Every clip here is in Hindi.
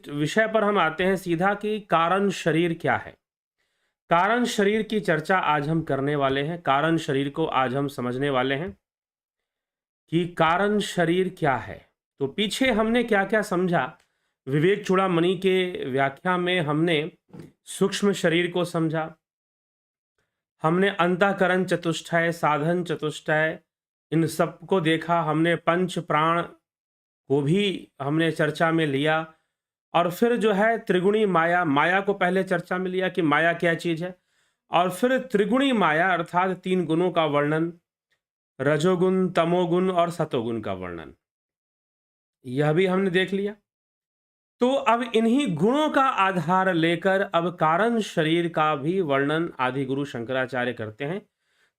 विषय पर हम आते हैं सीधा कि कारण शरीर क्या है। कारण शरीर की चर्चा आज हम करने वाले हैं। कारण शरीर को आज हम समझने वाले हैं कि कारण शरीर क्या है। तो पीछे हमने क्या-क्या समझा, विवेक चूड़ामणि के व्याख्या में हमने सूक्ष्म शरीर को समझा, हमने अंतःकरण चतुष्टय, साधन चतुष्टय, इन सबको देखा, हमने पंच प्राण को भी हमने चर्चा में लिया। और फिर जो है त्रिगुणी माया, माया को पहले चर्चा में लिया कि माया क्या चीज है, और फिर त्रिगुणी माया अर्थात तीन गुणों का वर्णन, रजोगुण, तमोगुण और सतोगुण का वर्णन, यह भी हमने देख लिया। तो अब इन्हीं गुणों का आधार लेकर अब कारण शरीर का भी वर्णन आदि गुरु शंकराचार्य करते हैं।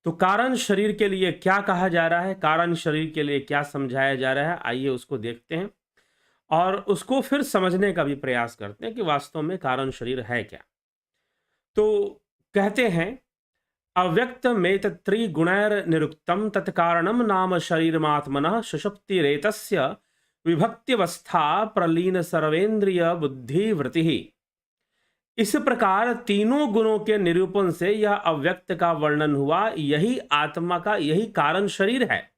तो कारण शरीर के लिए क्या कहा जा रहा है, कारण शरीर के लिए क्या समझाया जा रहा है, आइए उसको देखते हैं और उसको फिर समझने का भी प्रयास करते हैं कि वास्तव में कारण शरीर है क्या। तो कहते हैं अव्यक्त में त्रिगुणैर निरुक्तम तत्कारणम नाम शरीरमात्मनः सुषुप्तिरेतस्य विभक्त्यवस्था प्रलीन सर्वेंद्रिय बुद्धि वृत्ति। इस प्रकार तीनों गुणों के निरूपण से यह अव्यक्त का वर्णन हुआ। यही आत्मा का, यही कारण शरीर है।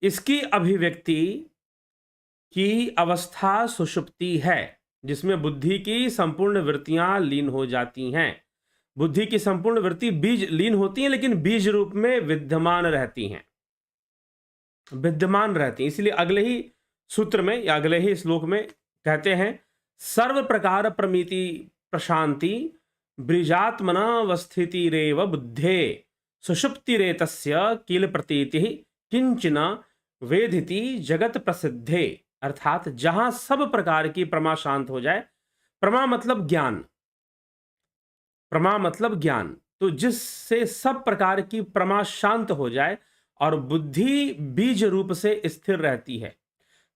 इसकी अभिव्यक्ति की अवस्था सुषुप्ति है, जिसमें बुद्धि की संपूर्ण वृत्तियां लीन हो जाती हैं। बुद्धि की संपूर्ण वृत्ति बीज लीन होती हैं, लेकिन बीज रूप में विद्यमान रहती हैं, विद्यमान रहती हैं। इसलिए अगले ही सूत्र में या अगले ही श्लोक में कहते हैं सर्व प्रकार प्रमिति प्रशांति ब्रिजात्मनावस्थितिरेव बुद्धे सुषुप्तिरेतस्य किल प्रतीति किंचन वेदिति जगत प्रसिद्धे। अर्थात जहां सब प्रकार की प्रमा शांत हो जाए, प्रमा मतलब ज्ञान, प्रमा मतलब ज्ञान, तो जिससे सब प्रकार की प्रमा शांत हो जाए और बुद्धि बीज रूप से स्थिर रहती है,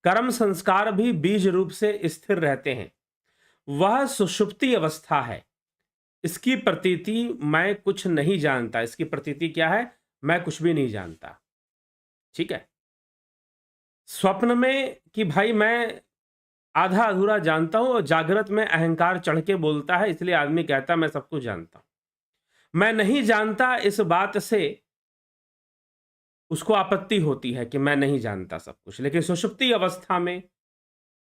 कर्म संस्कार भी बीज रूप से स्थिर रहते हैं, वह सुषुप्ति अवस्था है। इसकी प्रतीति मैं कुछ नहीं जानता। इसकी प्रतीति क्या है? मैं कुछ भी नहीं जानता। ठीक है। स्वप्न में कि भाई मैं आधा अधूरा जानता हूं, और जागृत में अहंकार चढ़ के बोलता है, इसलिए आदमी कहता है मैं सब कुछ जानता हूं। मैं नहीं जानता, इस बात से उसको आपत्ति होती है कि मैं नहीं जानता सब कुछ। लेकिन सुषुप्ति अवस्था में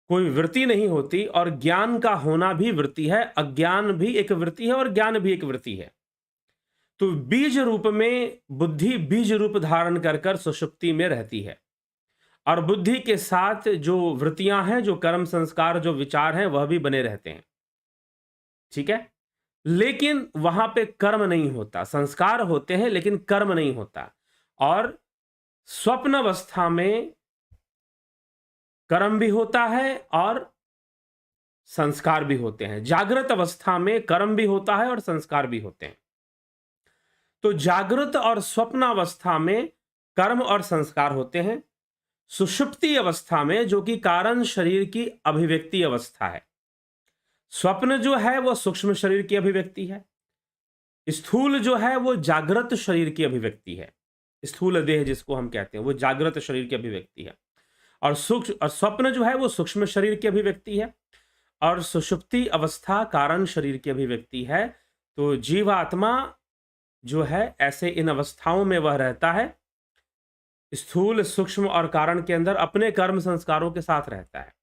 कोई वृत्ति नहीं होती, और ज्ञान का होना भी वृत्ति है, अज्ञान भी एक वृत्ति है और ज्ञान भी एक वृत्ति है। तो बीज रूप में बुद्धि बीज रूप धारण कर कर सुषुप्ति में रहती है, और बुद्धि के साथ जो वृत्तियां हैं, जो कर्म संस्कार, जो विचार हैं, वह भी बने रहते हैं। ठीक है। लेकिन वहां पे कर्म नहीं होता, संस्कार होते हैं लेकिन कर्म नहीं होता। और स्वप्न अवस्था में कर्म भी होता है और संस्कार भी होते हैं। जागृत अवस्था में कर्म भी होता है और संस्कार भी होते हैं। तो जागृत और स्वप्न अवस्था में कर्म और संस्कार होते हैं। सुषुप्ति अवस्था में, जो कि कारण शरीर की अभिव्यक्ति अवस्था है, स्वप्न जो है वो सूक्ष्म शरीर की अभिव्यक्ति है, स्थूल जो है वो जागृत शरीर की अभिव्यक्ति है। स्थूल देह जिसको हम कहते हैं वो जागृत शरीर की अभिव्यक्ति है, और स्वप्न जो है वो सूक्ष्म शरीर की अभिव्यक्ति है, और सुषुप्ति अवस्था कारण शरीर की अभिव्यक्ति है। तो जीवात्मा जो है ऐसे इन अवस्थाओं में वह रहता है, स्थूल, सूक्ष्म और कारण के अंदर अपने कर्म संस्कारों के साथ रहता है।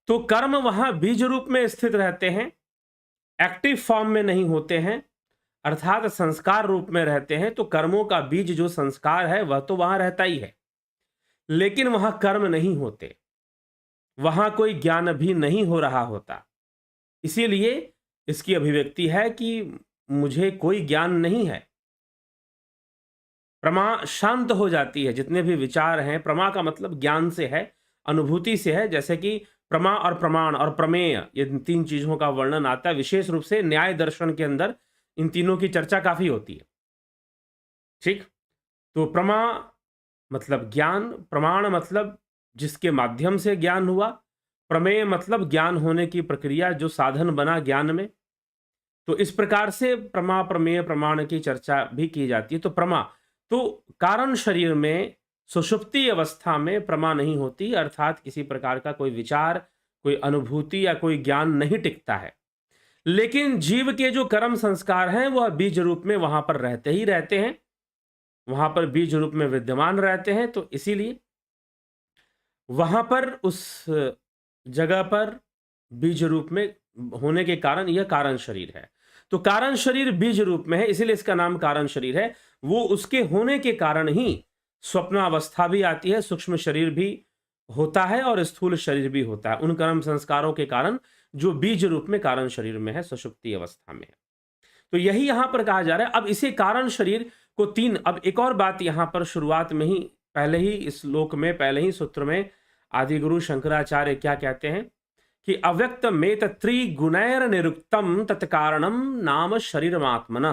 तो कर्म वहां बीज रूप में स्थित रहते हैं, एक्टिव फॉर्म में नहीं होते हैं, अर्थात संस्कार रूप में रहते हैं। तो कर्मों का बीज जो संस्कार है वह तो वहां रहता ही है, लेकिन वहां कर्म नहीं होते, वहां कोई ज्ञान भी नहीं हो रहा होता। इसीलिए इसकी अभिव्यक्ति है कि मुझे कोई ज्ञान नहीं है। प्रमा शांत हो जाती है, जितने भी विचार हैं, प्रमा का मतलब ज्ञान से है, अनुभूति से है। जैसे कि प्रमा और प्रमाण और प्रमेय, ये तीन चीजों का वर्णन आता है। विशेष रूप से न्याय दर्शन के अंदर इन तीनों की चर्चा काफी होती है। ठीक। तो प्रमा मतलब ज्ञान, प्रमाण मतलब जिसके माध्यम से ज्ञान हुआ, प्रमेय मतलब ज्ञान होने की प्रक्रिया, जो साधन बना ज्ञान में। तो इस प्रकार से प्रमा, प्रमेय, प्रमाण की चर्चा भी की जाती है। तो प्रमा, तो कारण शरीर में सुषुप्ति अवस्था में प्रमा नहीं होती, अर्थात किसी प्रकार का कोई विचार, कोई अनुभूति या कोई ज्ञान नहीं टिकता है। लेकिन जीव के जो कर्म संस्कार हैं वह बीज रूप में वहां पर रहते ही रहते हैं, वहां पर बीज रूप में विद्यमान रहते हैं। तो इसीलिए वहां पर उस जगह पर बीज रूप में होने के कारण यह कारण शरीर है। तो कारण शरीर बीज रूप में है, इसीलिए इसका नाम कारण शरीर है। वो उसके होने के कारण ही स्वप्नावस्था भी आती है, सूक्ष्म शरीर भी होता है और स्थूल शरीर भी होता है, उन कर्म संस्कारों के कारण जो बीज रूप में कारण शरीर में है, सुषुप्ति अवस्था में है। तो यही यहां पर कहा जा रहा है। अब इसे कारण शरीर को तीन, अब एक और बात यहां पर शुरुआत में ही, पहले ही इस श्लोक में, पहले ही सूत्र में आदि गुरु शंकराचार्य क्या कहते हैं कि अव्यक्त में त्रिगुणैर निरुक्तम तत्कारणम नाम शरीरमात्मन,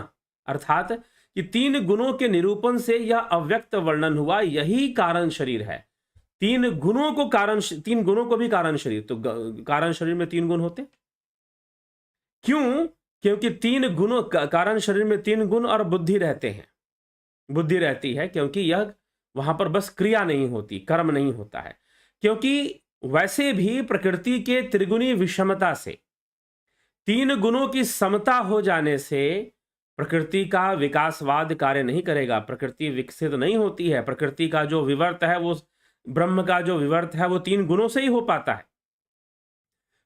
अर्थात कि तीन गुणों के निरूपण से यह अव्यक्त वर्णन हुआ, यही कारण शरीर है। तीन गुणों को भी कारण शरीर, तो कारण शरीर में तीन गुण होते क्यों? क्योंकि तीन गुणों, कारण शरीर में तीन गुण और बुद्धि रहते हैं, बुद्धि रहती है, क्योंकि यह वहां पर बस क्रिया नहीं होती, कर्म नहीं होता है। क्योंकि वैसे भी प्रकृति के त्रिगुणी विषमता से, तीन गुणों की समता हो जाने से प्रकृति का विकासवाद कार्य नहीं करेगा, प्रकृति विकसित नहीं होती है। प्रकृति का जो विवर्त है, वो ब्रह्म का जो विवर्त है, वो तीन गुणों से ही हो पाता है।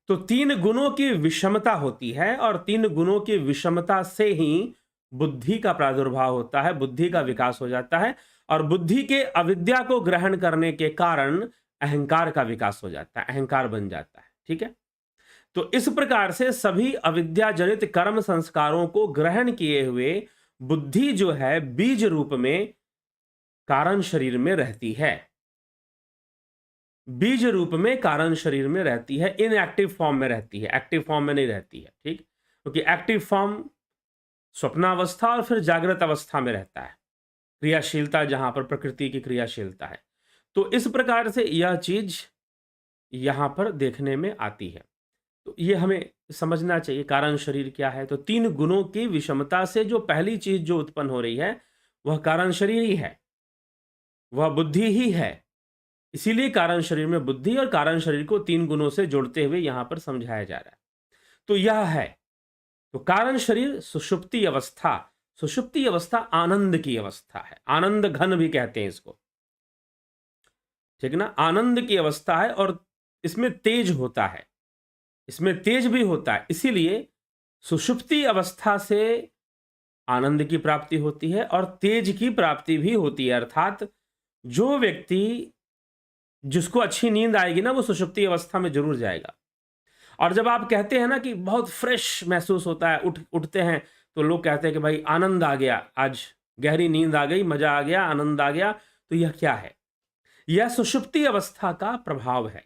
तो तीन गुणों की विषमता होती है और तीन गुणों की विषमता से ही बुद्धि का प्रादुर्भाव होता है, बुद्धि का विकास हो जाता है, और बुद्धि के अविद्या को ग्रहण करने के कारण अहंकार का विकास हो जाता है, अहंकार बन जाता है। ठीक है, तो इस प्रकार से सभी अविद्या जनित कर्म संस्कारों को ग्रहण किए हुए बुद्धि जो है बीज रूप में कारण शरीर में रहती है, बीज रूप में कारण शरीर में रहती है, इनएक्टिव फॉर्म में रहती है, एक्टिव फॉर्म में नहीं रहती है। ठीक, क्योंकि एक्टिव फॉर्म स्वप्नावस्था और फिर जागृत अवस्था में रहता है, क्रियाशीलता जहां पर प्रकृति की क्रियाशीलता है। तो इस प्रकार से यह चीज यहां पर देखने में आती है। तो ये हमें समझना चाहिए कारण शरीर क्या है। तो तीन गुणों की विषमता से जो पहली चीज जो उत्पन्न हो रही है वह कारण शरीर ही है, वह बुद्धि ही है। इसीलिए कारण शरीर में बुद्धि और कारण शरीर को तीन गुणों से जोड़ते हुए यहां पर समझाया जा रहा है। तो यह है, तो कारण शरीर सुषुप्ति अवस्था, सुषुप्ति अवस्था आनंद की अवस्था है, आनंद घन भी कहते हैं इसको, ठीक ना, आनंद की अवस्था है और इसमें तेज होता है, इसमें तेज भी होता है। इसीलिए सुषुप्ति अवस्था से आनंद की प्राप्ति होती है और तेज की प्राप्ति भी होती है। अर्थात जो व्यक्ति, जिसको अच्छी नींद आएगी ना, वो सुषुप्ति अवस्था में जरूर जाएगा। और जब आप कहते हैं ना कि बहुत फ्रेश महसूस होता है, उठते हैं, तो लोग कहते हैं कि भाई आनंद आ गया, आज गहरी नींद आ गई, मजा आ गया, आनंद आ गया। तो यह क्या है? यह सुषुप्ति अवस्था का प्रभाव है।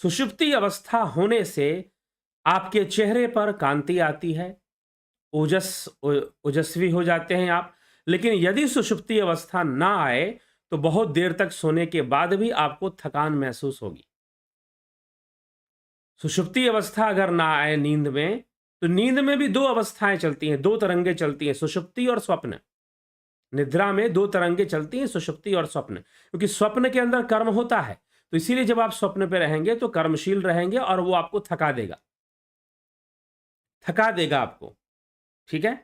सुषुप्ति अवस्था होने से आपके चेहरे पर कांति आती है, ओजस्वी हो जाते हैं आप। लेकिन यदि सुषुप्ति अवस्था ना आए तो बहुत देर तक सोने के बाद भी आपको थकान महसूस होगी। सुषुप्ति अवस्था अगर ना आए नींद में, तो नींद में भी दो अवस्थाएं चलती हैं, दो तरंगे चलती हैं, सुषुप्ति और स्वप्न। निद्रा में दो तरंगे चलती हैं, सुषुप्ति और स्वप्न, क्योंकि स्वप्न के अंदर कर्म होता है। तो इसीलिए जब आप स्वप्न पे रहेंगे तो कर्मशील रहेंगे और वो आपको थका देगा, थका देगा आपको। ठीक है,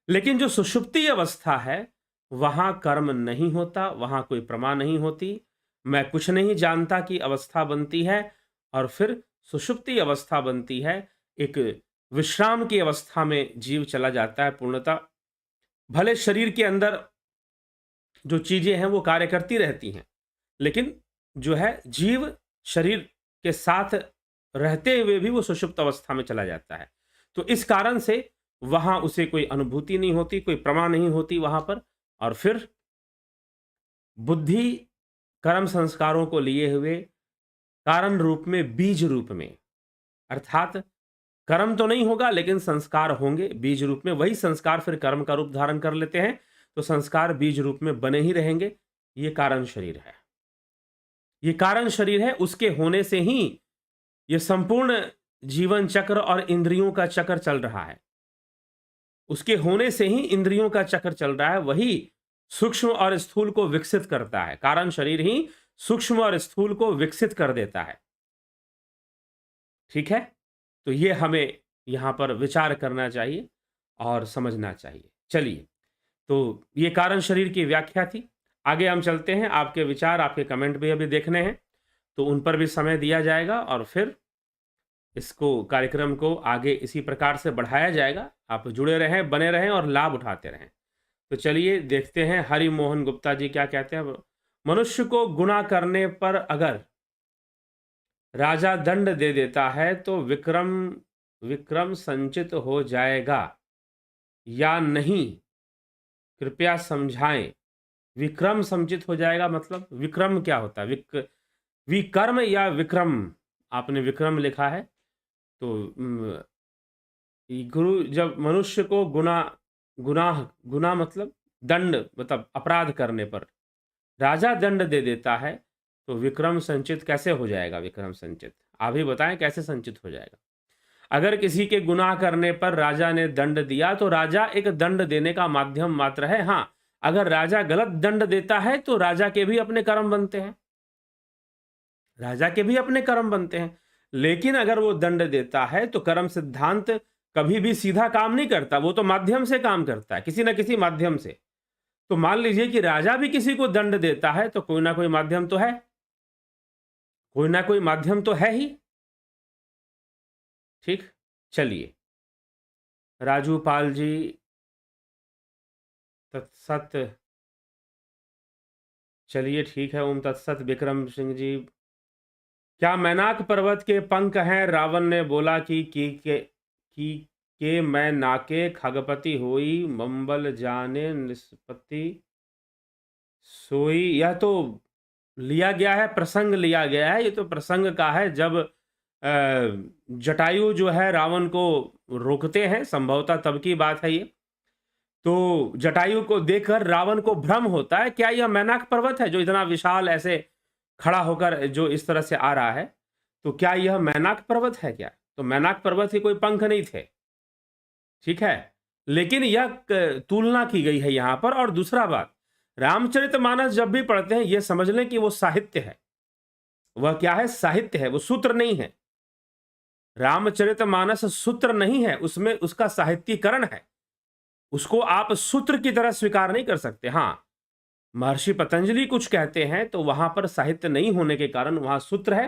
लेकिन जो सुषुप्ति अवस्था है वहां कर्म नहीं होता, वहां कोई प्रमा नहीं होती, मैं कुछ नहीं जानता की अवस्था बनती है। और फिर सुषुप्ति अवस्था बनती है, एक विश्राम की अवस्था में जीव चला जाता है पूर्णतः। भले शरीर के अंदर जो चीजें हैं वो कार्य करती रहती हैं, लेकिन जो है जीव शरीर के साथ रहते हुए भी वो सुषुप्त अवस्था में चला जाता है। तो इस कारण से वहां उसे कोई अनुभूति नहीं होती, कोई प्रमा नहीं होती वहां पर। और फिर बुद्धि कर्म संस्कारों को लिए हुए कारण रूप में, बीज रूप में, अर्थात कर्म तो नहीं होगा लेकिन संस्कार होंगे बीज रूप में, वही संस्कार फिर कर्म का रूप धारण कर लेते हैं, तो संस्कार बीज रूप में बने ही रहेंगे। ये कारण शरीर है, ये कारण शरीर है। उसके होने से ही ये संपूर्ण जीवन चक्र और इंद्रियों का चक्र चल रहा है, उसके होने से ही इंद्रियों का चक्र चल रहा है। वही सूक्ष्म और स्थूल को विकसित करता है, कारण शरीर ही सूक्ष्म और स्थूल को विकसित कर देता है। ठीक है, तो ये हमें यहाँ पर विचार करना चाहिए और समझना चाहिए। चलिए, तो ये कारण शरीर की व्याख्या थी। आगे हम चलते हैं, आपके विचार, आपके कमेंट भी अभी देखने हैं, तो उन पर भी समय दिया जाएगा और फिर इसको, कार्यक्रम को आगे इसी प्रकार से बढ़ाया जाएगा। आप जुड़े रहें, बने रहें और लाभ उठाते रहें। तो चलिए देखते हैं हरि मोहन गुप्ता जी क्या कहते हैं। मनुष्य को गुनाह करने पर अगर राजा दंड दे देता है तो विक्रम विक्रम संचित हो जाएगा या नहीं, कृपया समझाएं। विक्रम संचित हो जाएगा मतलब विक्रम क्या होता है? विकर्म या विक्रम? आपने विक्रम लिखा है, तो गुरु, जब मनुष्य को गुनाह गुनाह मतलब दंड, मतलब अपराध करने पर राजा दंड दे देता है तो विक्रम संचित कैसे हो जाएगा? विक्रम संचित आप ही बताएं कैसे संचित हो जाएगा? अगर किसी के गुनाह करने पर राजा ने दंड दिया तो राजा एक दंड देने का माध्यम मात्र है। हाँ, अगर राजा गलत दंड देता है तो राजा के भी अपने कर्म बनते हैं, राजा के भी अपने कर्म बनते हैं। लेकिन अगर वो दंड देता है तो कर्म सिद्धांत कभी भी सीधा काम नहीं करता, वो तो माध्यम से काम करता है, किसी ना किसी माध्यम से। तो मान लीजिए कि राजा भी किसी को दंड देता है तो कोई ना कोई माध्यम तो है, कोई ना कोई माध्यम तो है ही। ठीक, चलिए, राजू पाल जी तत्सत, चलिए ठीक है, ओम तत्सत। विक्रम सिंह जी, क्या मैनाक पर्वत के पंख हैं? रावण ने बोला कि मैं नाके खगपति होई, मंबल जाने निष्पत्ति सोई। यह तो लिया गया है, प्रसंग लिया गया है, ये तो प्रसंग का है जब जटायु जो है रावण को रोकते हैं, संभवतः तब की बात है ये। तो जटायु को देखकर रावण को भ्रम होता है, क्या यह मैनाक पर्वत है जो इतना विशाल ऐसे खड़ा होकर जो इस तरह से आ रहा है, तो क्या यह मैनाक पर्वत है क्या? तो मैनाक पर्वत के कोई पंख नहीं थे, ठीक है। लेकिन यह तुलना की गई है यहां पर। और दूसरा बात, रामचरितमानस जब भी पढ़ते हैं यह समझ लें कि वो साहित्य है। वह क्या है? साहित्य है, वो सूत्र नहीं है। रामचरितमानस सूत्र नहीं है, उसमें उसका साहित्यीकरण है। उसको आप सूत्र की तरह स्वीकार नहीं कर सकते। हां, महर्षि पतंजलि कुछ कहते हैं तो वहां पर साहित्य नहीं होने के कारण वहां सूत्र है।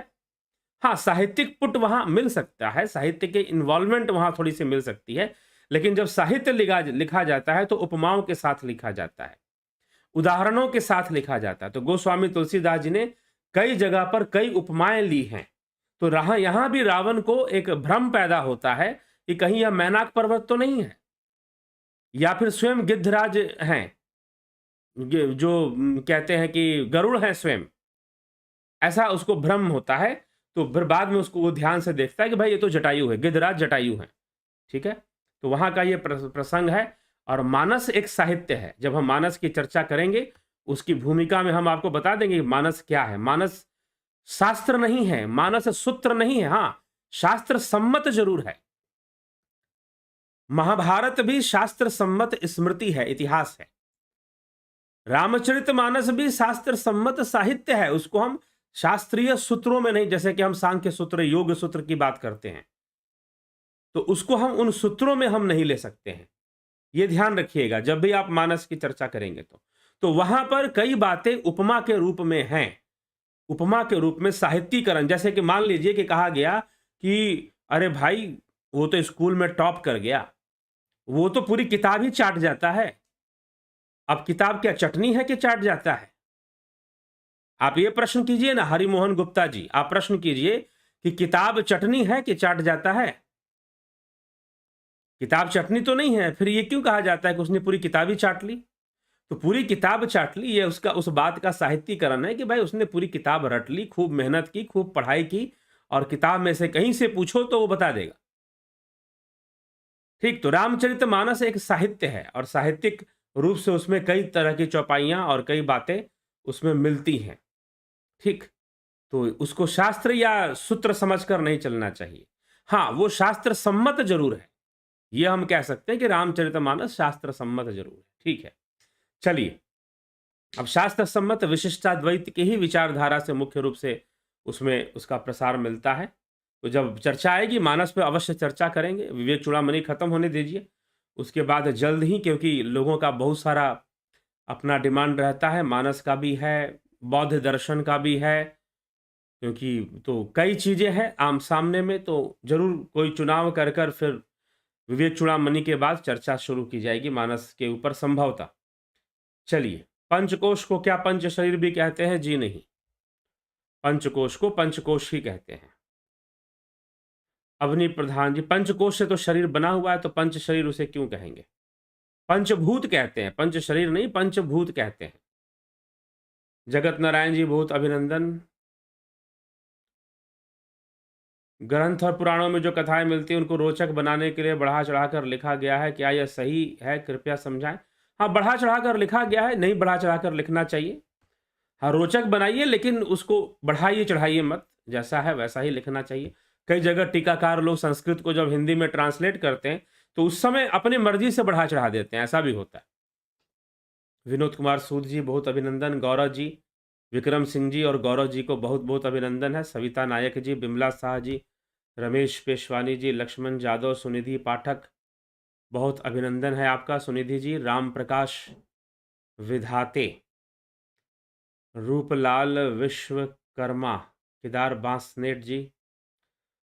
हाँ, साहित्यिक पुट वहां मिल सकता है, साहित्य के इन्वॉल्वमेंट वहां थोड़ी सी मिल सकती है। लेकिन जब साहित्य लिखा जाता है तो उपमाओं के साथ लिखा जाता है, उदाहरणों के साथ लिखा जाता है। तो गोस्वामी तुलसीदास जी ने कई जगह पर कई उपमाएं ली हैं। तो यहां भी रावण को एक भ्रम पैदा होता है कि कहीं यह मैनाक पर्वत तो नहीं है, या फिर स्वयं गिद्धराज हैं, जो कहते हैं कि गरुड़ है स्वयं, ऐसा उसको भ्रम होता है। तो फिर बाद में उसको वो ध्यान से देखता है कि भाई ये तो जटायु है, गिद्धराज जटायु है, ठीक है। तो वहां का ये प्रसंग है। और मानस एक साहित्य है। जब हम मानस की चर्चा करेंगे उसकी भूमिका में हम आपको बता देंगे कि मानस क्या है। मानस शास्त्र नहीं है, मानस सूत्र नहीं है। हाँ, शास्त्र सम्मत जरूर है। महाभारत भी शास्त्र सम्मत स्मृति है, इतिहास है। रामचरितमानस भी शास्त्र सम्मत साहित्य है। उसको हम शास्त्रीय सूत्रों में नहीं, जैसे कि हम सांख्य सूत्र, योग सूत्र की बात करते हैं, तो उसको हम उन सूत्रों में हम नहीं ले सकते हैं। यह ध्यान रखिएगा जब भी आप मानस की चर्चा करेंगे तो वहां पर कई बातें उपमा के रूप में हैं, उपमा के रूप में साहित्यीकरण। जैसे कि मान लीजिए कि कहा गया कि अरे भाई वो तो स्कूल में टॉप कर गया, वो तो पूरी किताब ही चाट जाता है। अब किताब क्या चटनी है कि चाट जाता है? आप ये प्रश्न कीजिए ना, हरिमोहन गुप्ता जी, आप प्रश्न कीजिए कि किताब चटनी है कि चाट जाता है? किताब चटनी तो नहीं है, फिर ये क्यों कहा जाता है कि उसने पूरी किताब ही चाट ली? तो पूरी किताब चाट ली, ये उसका उस बात का साहित्यीकरण है कि भाई उसने पूरी किताब रट ली, खूब मेहनत की, खूब पढ़ाई की, और किताब में से कहीं से पूछो तो वो बता देगा। ठीक, तो रामचरितमानस एक साहित्य है और साहित्यिक रूप से उसमें कई तरह की चौपाइयां और कई बातें उसमें मिलती हैं। ठीक, तो उसको शास्त्र या सूत्र समझकर नहीं चलना चाहिए। हाँ, वो शास्त्र सम्मत जरूर है, ये हम कह सकते हैं कि रामचरितमानस शास्त्र सम्मत जरूर है। ठीक है, चलिए, अब शास्त्र सम्मत विशिष्टाद्वैत की ही विचारधारा से मुख्य रूप से उसमें उसका प्रसार मिलता है। तो जब चर्चा आएगी मानस पे अवश्य चर्चा करेंगे। विवेक चूड़ामणि खत्म होने दीजिए, उसके बाद जल्द ही, क्योंकि लोगों का बहुत सारा अपना डिमांड रहता है, मानस का भी है, बौद्ध दर्शन का भी है, क्योंकि तो कई चीज़ें हैं आम सामने में, तो जरूर कोई चुनाव कर कर फिर विवेक चूड़ामणि के बाद चर्चा शुरू की जाएगी मानस के ऊपर संभवतः। चलिए, पंचकोश को क्या पंच शरीर भी कहते हैं? जी नहीं, पंचकोश को पंचकोश ही कहते हैं। अवनी प्रधान जी, पंचकोश से तो शरीर बना हुआ है, तो पंच शरीर उसे क्यों कहेंगे? पंचभूत कहते हैं, पंच शरीर नहीं, पंचभूत कहते हैं। जगत नारायण जी, बहुत अभिनंदन। ग्रंथ और पुराणों में जो कथाएं मिलती हैं उनको रोचक बनाने के लिए बढ़ा चढ़ाकर लिखा गया है, क्या यह सही है? कृपया समझाएं। हाँ, बढ़ा चढ़ाकर लिखा गया है, नहीं बढ़ा चढ़ाकर लिखना चाहिए। हाँ, रोचक बनाइए, लेकिन उसको बढ़ाइए चढ़ाइए मत, जैसा है वैसा ही लिखना चाहिए। कई जगह टीकाकार लोग संस्कृत को जब हिंदी में ट्रांसलेट करते हैं तो उस समय अपनी मर्जी से बढ़ा चढ़ा देते हैं, ऐसा भी होता है। विनोद कुमार सूद जी, बहुत अभिनंदन। गौरव जी, विक्रम सिंह जी और गौरव जी को बहुत बहुत अभिनंदन है। सविता नायक जी, बिमला शाह जी, रमेश पेशवानी जी, लक्ष्मण जादव, सुनिधि पाठक, बहुत अभिनंदन है आपका सुनिधि जी। राम प्रकाश विधाते, रूपलाल विश्वकर्मा, केदार बांसनेट जी,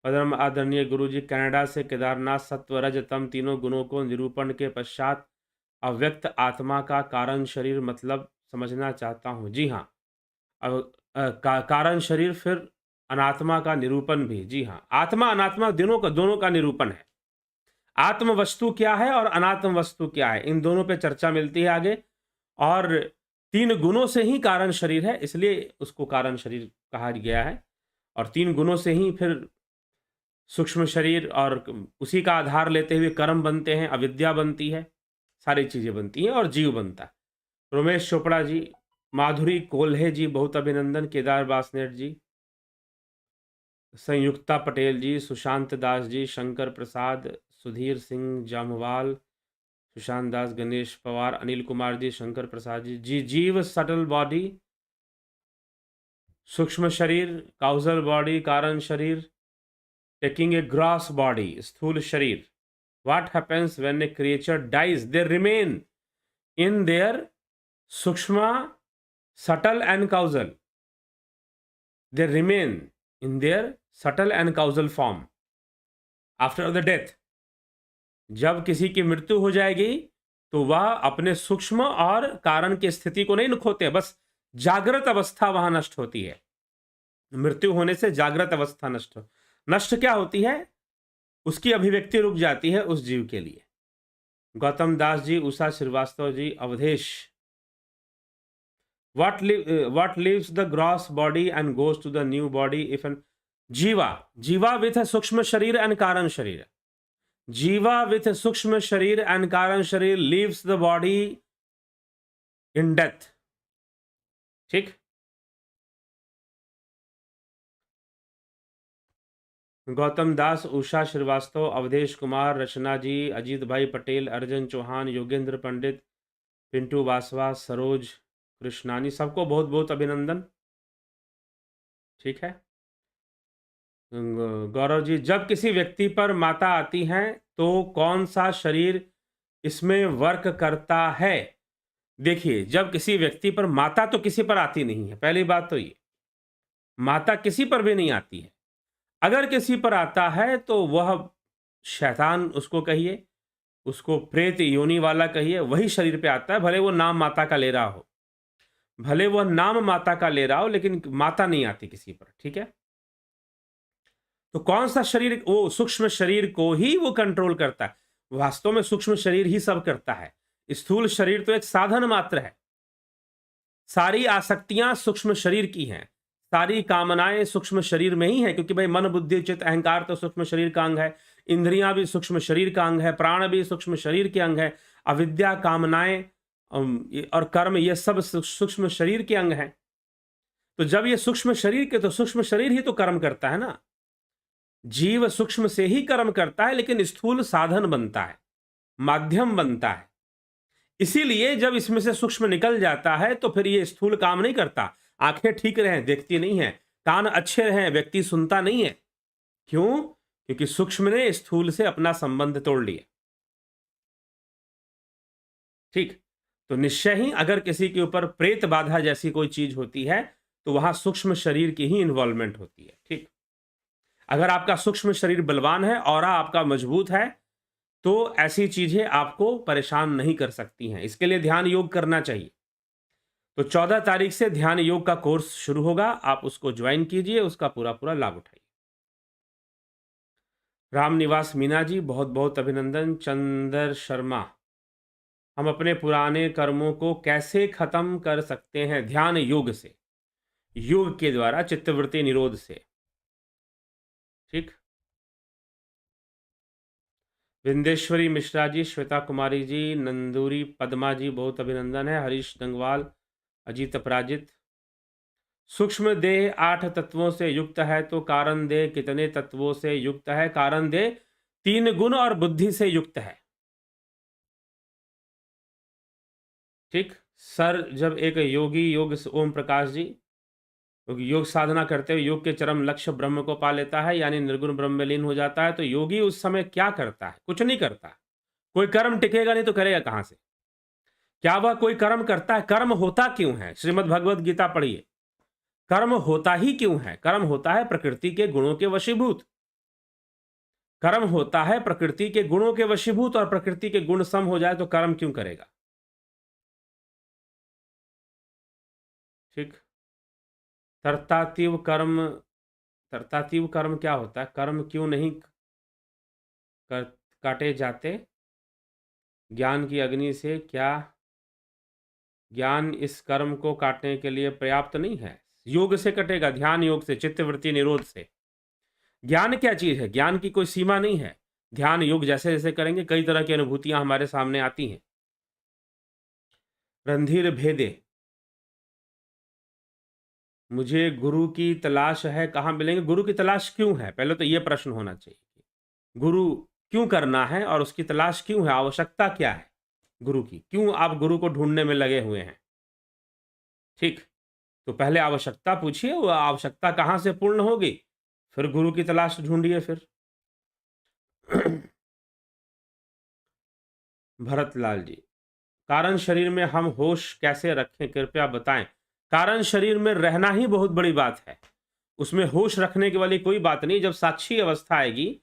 परम आदरणीय गुरु जी, कनाडा से केदारनाथ, सत्व रज तम तीनों गुणों को निरूपण के पश्चात अव्यक्त आत्मा का कारण शरीर मतलब समझना चाहता हूँ। जी हाँ, कारण शरीर फिर अनात्मा का निरूपण भी। जी हाँ, आत्मा अनात्मा दोनों का निरूपण है। आत्म वस्तु क्या है और अनात्म वस्तु क्या है, इन दोनों पे चर्चा मिलती है आगे। और 3 गुणों से ही कारण शरीर है, इसलिए उसको कारण शरीर कहा गया है। और 3 गुणों से ही फिर सूक्ष्म शरीर और उसी का आधार लेते हुए कर्म बनते हैं, अविद्या बनती है, सारी चीजें बनती हैं और जीव बनता है। रोमेश चोपड़ा जी, माधुरी कोल्हे जी, बहुत अभिनंदन। केदार बासनेट जी, संयुक्ता पटेल जी, सुशांत दास जी, शंकर प्रसाद, सुधीर सिंह जामवाल, सुशांत दास, गणेश पवार, अनिल कुमार जी, शंकर प्रसाद जी। जी, जीव सटल बॉडी, सूक्ष्म शरीर, काउजल बॉडी, कारण शरीर, टेकिंग ए ग्रॉस बॉडी, स्थूल शरीर। What happens when a creature dies? They remain in their sukshma, subtle and causal. They remain in their subtle and causal form after the death. जब किसी की मृत्यु हो जाएगी तो वह अपने सूक्ष्म और कारण की स्थिति को नहीं खोते, बस जागृत अवस्था वहां नष्ट होती है। मृत्यु होने से जागृत अवस्था नष्ट क्या होती है? उसकी अभिव्यक्ति रुक जाती है उस जीव के लिए। Gautam Das ji, Usha Srivastava ji, Awadhesh, what leaves the gross body and goes to the new body if an jiva with a सूक्ष्म शरीर and कारण शरीर, jiva with a सूक्ष्म शरीर and कारण शरीर leaves the body in death। ठीक, गौतम दास, उषा श्रीवास्तव, अवधेश कुमार, रचना जी, अजीत भाई पटेल, अर्जन चौहान, योगेंद्र पंडित, पिंटू वासवा, सरोज कृष्णानी, सबको बहुत बहुत अभिनंदन। ठीक है, गौरव जी, जब किसी व्यक्ति पर माता आती हैं तो कौन सा शरीर इसमें वर्क करता है? देखिए, जब किसी व्यक्ति पर माता तो किसी पर आती नहीं है, पहली बात तो ये, माता किसी पर भी नहीं आती है। अगर किसी पर आता है तो वह शैतान उसको कहिए, उसको प्रेत योनि वाला कहिए, वही शरीर पे आता है, भले वो नाम माता का ले रहा हो, भले वह नाम माता का ले रहा हो, लेकिन माता नहीं आती किसी पर। ठीक है, तो कौन सा शरीर? वो सूक्ष्म शरीर को ही वो कंट्रोल करता है। वास्तव में सूक्ष्म शरीर ही सब करता है, स्थूल शरीर तो एक साधन मात्र है। सारी आसक्तियां सूक्ष्म शरीर की हैं, सारी कामनाएं सूक्ष्म शरीर में ही है, क्योंकि भाई मन बुद्धि चित्त अहंकार तो सूक्ष्म शरीर का अंग है, इंद्रियां भी सूक्ष्म शरीर का अंग है, प्राण भी सूक्ष्म शरीर के अंग है, अविद्या, कामनाएं और कर्म ये सब सूक्ष्म शरीर के अंग हैं। तो जब ये सूक्ष्म शरीर के, तो सूक्ष्म शरीर ही तो कर्म करता है ना। जीव सूक्ष्म से ही कर्म करता है, लेकिन स्थूल साधन बनता है, माध्यम बनता है। इसीलिए जब इसमें से सूक्ष्म निकल जाता है तो फिर ये स्थूल काम नहीं करता। आंखें ठीक रहें, देखती नहीं है, कान अच्छे रहें, व्यक्ति सुनता नहीं है। क्यों? क्योंकि सूक्ष्म ने स्थूल से अपना संबंध तोड़ लिया। ठीक, तो निश्चय ही अगर किसी के ऊपर प्रेत बाधा जैसी कोई चीज होती है तो वहां सूक्ष्म शरीर की ही इन्वॉल्वमेंट होती है। ठीक, अगर आपका सूक्ष्म शरीर बलवान है, ऑरा आपका मजबूत है, तो ऐसी चीजें आपको परेशान नहीं कर सकती हैं। इसके लिए ध्यान योग करना चाहिए। तो 14 तारीख से ध्यान योग का कोर्स शुरू होगा, आप उसको ज्वाइन कीजिए, उसका पूरा पूरा लाभ उठाइए। राम निवास मीना जी, बहुत बहुत अभिनंदन। चंदर शर्मा, हम अपने पुराने कर्मों को कैसे खत्म कर सकते हैं? ध्यान योग से, योग के द्वारा, चित्तवृत्ति निरोध से। ठीक, विंदेश्वरी मिश्रा जी, श्वेता कुमारी जी, नंदूरी पद्मा जी, बहुत अभिनंदन है। हरीश गंगवाल, अजीत अपराजित, सूक्ष्म देह 8 तत्वों से युक्त है तो कारण देह कितने तत्वों से युक्त है? कारण देह 3 गुण और बुद्धि से युक्त है। ठीक, सर, जब एक योगी योग ओम प्रकाश जी योग साधना करते हुए योग के चरम लक्ष्य ब्रह्म को पा लेता है, यानी निर्गुण ब्रह्म में लीन हो जाता है, तो योगी उस समय क्या करता है? कुछ नहीं करता। कोई कर्म टिकेगा नहीं तो करेगा कहां से? क्या वह कोई कर्म करता है? कर्म होता क्यों है? श्रीमद् भगवद गीता पढ़िए। कर्म होता ही क्यों है? कर्म होता है प्रकृति के गुणों के वशीभूत। कर्म होता है प्रकृति के गुणों के वशीभूत, और प्रकृति के गुण सम हो जाए तो कर्म क्यों करेगा? ठीक, तरतातीव कर्म, तरतातीव कर्म क्या होता है? कर्म क्यों नहीं काटे जाते ज्ञान की अग्नि से? क्या ज्ञान इस कर्म को काटने के लिए पर्याप्त नहीं है? योग से कटेगा, ध्यान योग से, चित्तवृत्ति निरोध से। ज्ञान क्या चीज है? ज्ञान की कोई सीमा नहीं है। ध्यान योग जैसे जैसे करेंगे कई तरह की अनुभूतियां हमारे सामने आती हैं। रणधीर भेदे, मुझे गुरु की तलाश है, कहाँ मिलेंगे? गुरु की तलाश क्यों है? पहले तो यह प्रश्न होना चाहिए, गुरु क्यों करना है और उसकी तलाश क्यों है? आवश्यकता क्या है गुरु की? क्यों आप गुरु को ढूंढने में लगे हुए हैं? ठीक, तो पहले आवश्यकता पूछिए, वो आवश्यकता कहां से पूर्ण होगी, फिर गुरु की तलाश ढूंढिए। फिर भरतलाल जी, कारण शरीर में हम होश कैसे रखें, कृपया बताएं। कारण शरीर में रहना ही बहुत बड़ी बात है, उसमें होश रखने की वाली कोई बात नहीं। जब साक्षी अवस्था आएगी,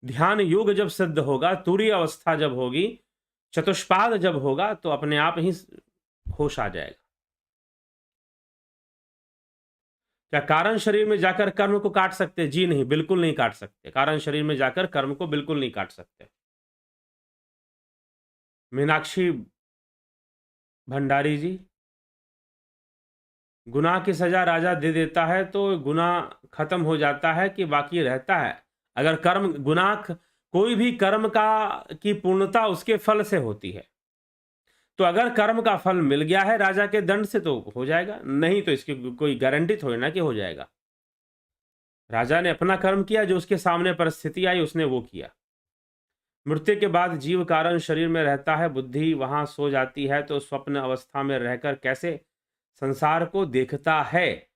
ध्यान योग जब सिद्ध होगा, तुरीय अवस्था जब होगी, चतुष्पाद जब होगा, तो अपने आप ही होश आ जाएगा। क्या कारण शरीर में जाकर कर्म को काट सकते? जी नहीं, बिल्कुल नहीं काट सकते। कारण शरीर में जाकर कर्म को बिल्कुल नहीं काट सकते। मीनाक्षी भंडारी जी, गुनाह की सजा राजा दे देता है तो गुनाह खत्म हो जाता है कि बाकी रहता है? अगर कर्म गुनाह, कोई भी कर्म का की पूर्णता उसके फल से होती है, तो अगर कर्म का फल मिल गया है राजा के दंड से तो हो जाएगा, नहीं तो इसकी कोई गारंटी थोड़ी ना कि हो जाएगा। राजा ने अपना कर्म किया, जो उसके सामने परिस्थिति आई उसने वो किया। मृत्यु के बाद जीव कारण शरीर में रहता है, बुद्धि वहां सो जाती है, तो स्वप्न अवस्था में रहकर कैसे संसार को देखता है?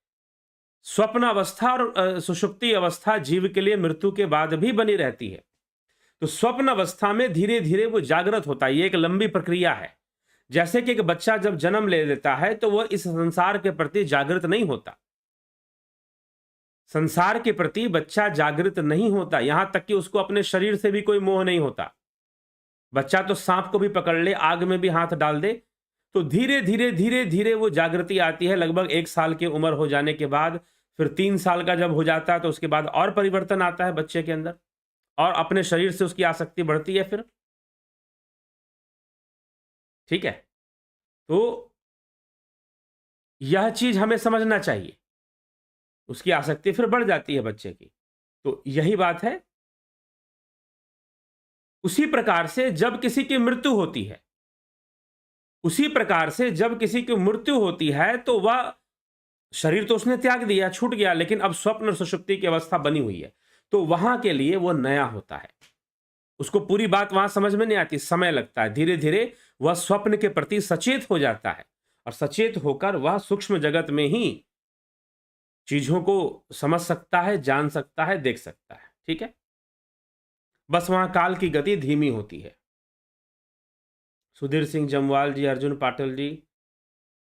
स्वप्न अवस्था और सुषुप्ति अवस्था जीव के लिए मृत्यु के बाद भी बनी रहती है। तो स्वप्न अवस्था में धीरे धीरे वो जागृत होता है। ये एक लंबी प्रक्रिया है। जैसे कि एक बच्चा जब जन्म ले लेता है तो वह इस संसार के प्रति जागृत नहीं होता। संसार के प्रति बच्चा जागृत नहीं होता, यहां तक कि उसको अपने शरीर से भी कोई मोह नहीं होता। बच्चा तो सांप को भी पकड़ ले, आग में भी हाथ डाल दे, तो धीरे धीरे धीरे धीरे वो जागृति आती है। लगभग 1 साल की उम्र हो जाने के बाद, फिर 3 साल का जब हो जाता है तो उसके बाद और परिवर्तन आता है बच्चे के अंदर, और अपने शरीर से उसकी आसक्ति बढ़ती है फिर। ठीक है, तो यह चीज हमें समझना चाहिए। उसकी आसक्ति फिर बढ़ जाती है बच्चे की, तो यही बात है। उसी प्रकार से जब किसी की मृत्यु होती है, उसी प्रकार से जब किसी की मृत्यु होती है तो वह शरीर तो उसने त्याग दिया, छूट गया, लेकिन अब स्वप्न और सुषुप्ति की अवस्था बनी हुई है, तो वहां के लिए वो नया होता है। उसको पूरी बात वहां समझ में नहीं आती, समय लगता है। धीरे धीरे वह स्वप्न के प्रति सचेत हो जाता है, और सचेत होकर वह सूक्ष्म जगत में ही चीजों को समझ सकता है, जान सकता है, देख सकता है। ठीक है, बस वहां काल की गति धीमी होती है। सुधीर सिंह जमवाल जी, अर्जुन पाटिल जी,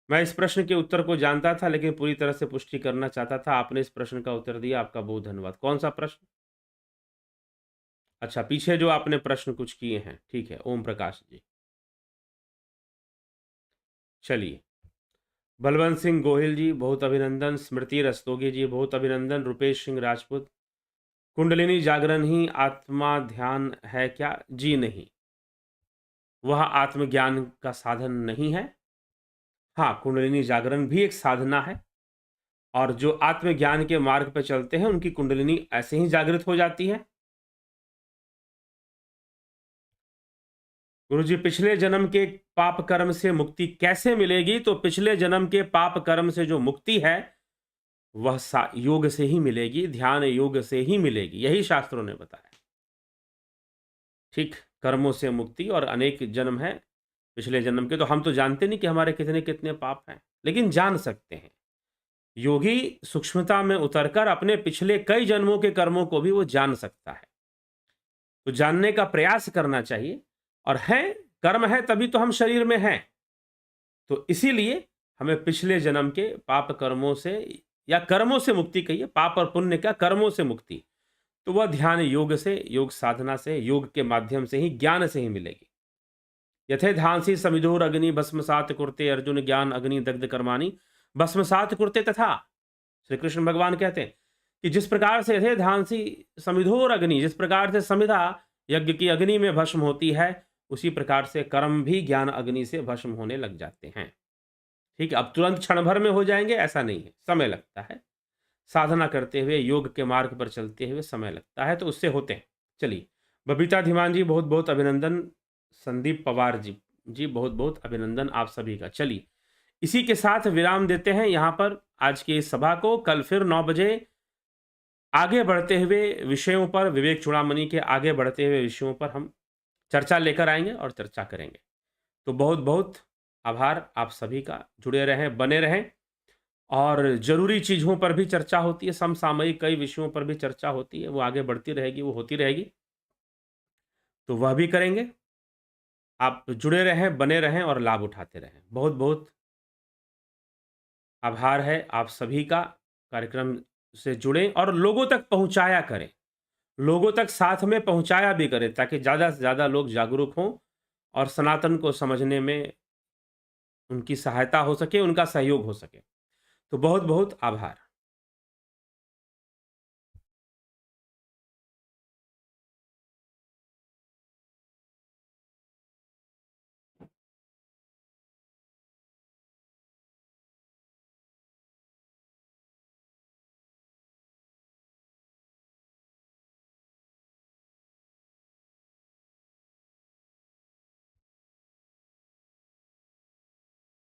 मैं इस प्रश्न के उत्तर को जानता था लेकिन पूरी तरह से पुष्टि करना चाहता था, आपने इस प्रश्न का उत्तर दिया, आपका बहुत धन्यवाद। कौन सा प्रश्न? अच्छा, पीछे जो आपने प्रश्न कुछ किए हैं, ठीक है, ओम प्रकाश जी। चलिए, बलवंत सिंह गोहिल जी बहुत अभिनंदन, स्मृति रस्तोगी जी बहुत अभिनंदन, रुपेश सिंह राजपूत, कुंडलिनी जागरण ही आत्मा ध्यान है क्या? जी नहीं, वह आत्मज्ञान का साधन नहीं है। हाँ, कुंडलिनी जागरण भी एक साधना है, और जो आत्मज्ञान के मार्ग पर चलते हैं उनकी कुंडलिनी ऐसे ही जागृत हो जाती है। गुरुजी, पिछले जन्म के पाप कर्म से मुक्ति कैसे मिलेगी? तो पिछले जन्म के पाप कर्म से जो मुक्ति है वह योग से ही मिलेगी, ध्यान योग से ही मिलेगी, यही शास्त्रों ने बताया। ठीक, कर्मों से मुक्ति, और अनेक जन्म है पिछले जन्म के, तो हम तो जानते नहीं कि हमारे कितने कितने पाप हैं, लेकिन जान सकते हैं। योगी सूक्ष्मता में उतरकर अपने पिछले कई जन्मों के कर्मों को भी वो जान सकता है, तो जानने का प्रयास करना चाहिए। और है, कर्म है तभी तो हम शरीर में हैं, तो इसीलिए हमें पिछले जन्म के पाप कर्मों से, या कर्मों से मुक्ति कहिए, पाप और पुण्य का, कर्मों से मुक्ति, तो वह ध्यान योग से, योग साधना से, योग के माध्यम से ही, ज्ञान से ही मिलेगी। यथे धांसी समिधुर अग्नि भस्मसात कुरते, अर्जुन ज्ञान अग्नि दग्ध कर्माणि भस्मसात कुरते, तथा श्री कृष्ण भगवान कहते हैं कि जिस प्रकार से यथे धांसी समिधुर अग्नि, जिस प्रकार से समिधा यज्ञ की अग्नि में भस्म होती है, उसी प्रकार से कर्म भी ज्ञान अग्नि से भस्म होने लग जाते हैं। ठीक है, अब तुरंत क्षण भर में हो जाएंगे ऐसा नहीं है, समय लगता है, साधना करते हुए, योग के मार्ग पर चलते हुए समय लगता है, तो उससे होते हैं। चलिए, बबीता धीमान जी बहुत बहुत अभिनंदन, संदीप पवार जी जी बहुत बहुत अभिनंदन आप सभी का। चलिए, इसी के साथ विराम देते हैं यहाँ पर आज की इस सभा को। कल फिर 9 बजे आगे बढ़ते हुए विषयों पर, विवेक चूड़ामणि के आगे बढ़ते हुए विषयों पर हम चर्चा लेकर आएंगे और चर्चा करेंगे। तो बहुत बहुत आभार आप सभी का, जुड़े रहें, बने रहें, और जरूरी चीज़ों पर भी चर्चा होती है, समसामयिक कई विषयों पर भी चर्चा होती है, वो आगे बढ़ती रहेगी, वो होती रहेगी, तो वह भी करेंगे। आप जुड़े रहें, बने रहें और लाभ उठाते रहें। बहुत बहुत आभार है आप सभी का, कार्यक्रम से जुड़ें और लोगों तक पहुंचाया करें, लोगों तक साथ में पहुंचाया भी करें, ताकि ज़्यादा से ज़्यादा लोग जागरूक हों और सनातन को समझने में उनकी सहायता हो सके, उनका सहयोग हो सके। तो बहुत बहुत आभार।